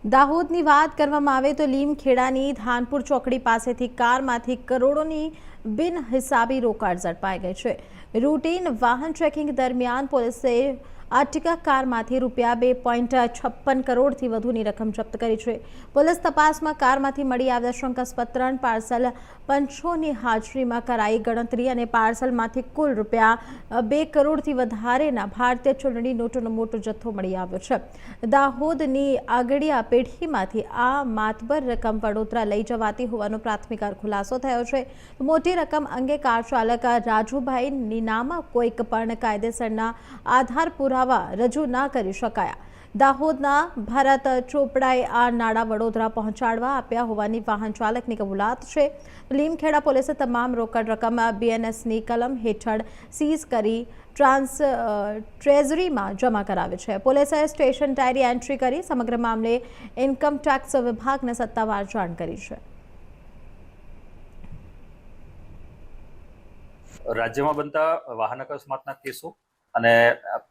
દાહોદની વાત કરવામાં આવે તો લીમખેડાની ધાનપુર ચોકડી પાસેથી કારમાંથી કરોડોની બિનહિસાબી રોકડ ઝડપાઈ ગઈ છે। રૂટીન વાહન ચેકિંગ દરમિયાન પોલીસે આર્ટિકા કારમાંથી રૂપિયા 2.56 કરોડથી વધુની રકમ જપ્ત કરી છે। પોલીસ તપાસમાં કારમાંથી મળી આવ્યા શંકાસ્પદ 3 પાર્સલ પંચોની હાજરીમાં કરાઈ ગણતરી અને પાર્સલમાંથી કુલ રૂપિયા 2 કરોડથી વધારેના ભારતીય ચલણી નોટોનો મોટો જથ્થો મળી આવ્યો છે। દાહોદની આગળિયા પેઢીમાંથી આ માતબર રકમ વડોદરા લઈ જવાતી હોવાનો પ્રાથમિક ખુલાસો થયો છે। મોટી રકમ અંગે કાર ચાલક રાજુભાઈ નીનામાં કોઈક પણ કાયદેસરના આધાર પુરાવા રજૂ ના કરી શકાયા। દાહોદના ભરત ચોપડાએ આ નાણાં વડોદરા પહોંચાડવા આપ્યા હોવાની વાહન ચાલકની કબૂલાત છે। લીમખેડા પોલીસે તમામ રોકડ રકમ બીએનએસની કલમ હેઠળ સીઝ કરી ટ્રેઝરીમાં જમા કરાવી છે। પોલીસે સ્ટેશન ડાયરી એન્ટ્રી કરી સમગ્ર મામલે ઇન્કમ ટેક્સ વિભાગને સત્તાવાર જાણ કરી છે। રાજ્યમાં બનતા વાહન અકસ્માતના કેસો અને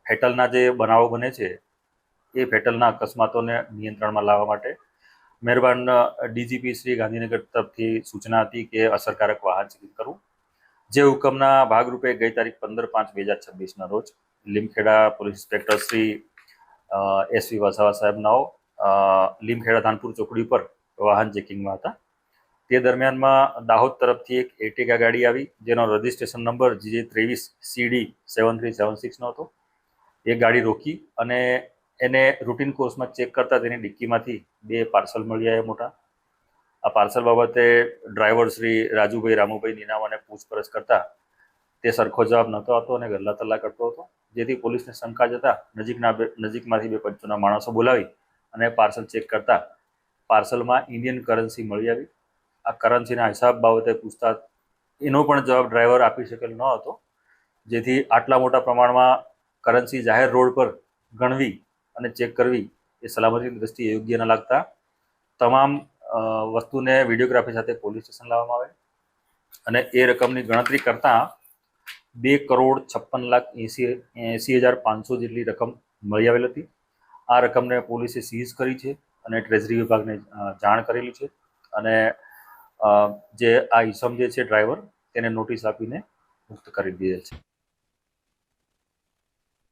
ફેટલના જે બનાવો બને છે એ ફેટલના અકસ્માતોને નિયંત્રણમાં લાવવા માટે મહેરબાન ડીજીપી શ્રી ગાંધીનગર તરફથી સૂચના હતી કે અસરકારક વાહન ચેકિંગ કરવું। જે હુકમના ભાગરૂપે ગઈ તારીખ 15/5/2026ના રોજ Limkheda police inspector Shri SV Vasava સાહેબનાઓ લીમખેડા ધાનપુર ચોકડી પર વાહન ચેકિંગમાં હતા। તે દરમિયાનમાં દાહોદ તરફથી એક એર્ટિગા ગાડી આવી જેનો રજિસ્ટ્રેશન નંબર GJ23 CD 7376નો હતો। એ ગાડી રોકી અને એને રૂટીન કોર્સમાં ચેક કરતા તેની ડિક્કીમાંથી 2 પાર્સલ મળી આવ્યા મોટા। આ પાર્સલ બાબતે ડ્રાઈવર શ્રી રાજુભાઈ રામુભાઈ નીનામાને પૂછપરછ કરતા તે સરખો જવાબ નહોતો આપતો અને ગલ્લા તલ્લા કરતો હતો, જેથી પોલીસને શંકા જતા નજીકમાંથી 2 પંચોના માણસો બોલાવી અને પાર્સલ ચેક કરતા પાર્સલમાં ઇન્ડિયન કરન્સી મળી આવી। આ કરન્સીના હિસાબ બાબતે પૂછતા એનો પણ જવાબ ડ્રાઈવર આપી શકેલ ન હતો, જેથી આટલા મોટા પ્રમાણમાં કરન્સી જાહેર રોડ પર ગણવી અને ચેક કરવી એ સલામતીની દ્રષ્ટિએ યોગ્ય ન લાગતા તમામ વસ્તુને વિડીયોગ્રાફી સાથે પોલીસ સ્ટેશન લાવવામાં આવે અને એ રકમની ગણતરી કરતાં 2,56,80,500 જેટલી રકમ મળી આવેલ હતી। આ રકમને પોલીસે સીઝ કરી છે અને ટ્રેઝરી વિભાગને જાણ કરેલી છે અને જે આ ઈસમ જે છે ડ્રાઈવર તેને નોટિસ આપીને મુક્ત કરી દીધેલ છે।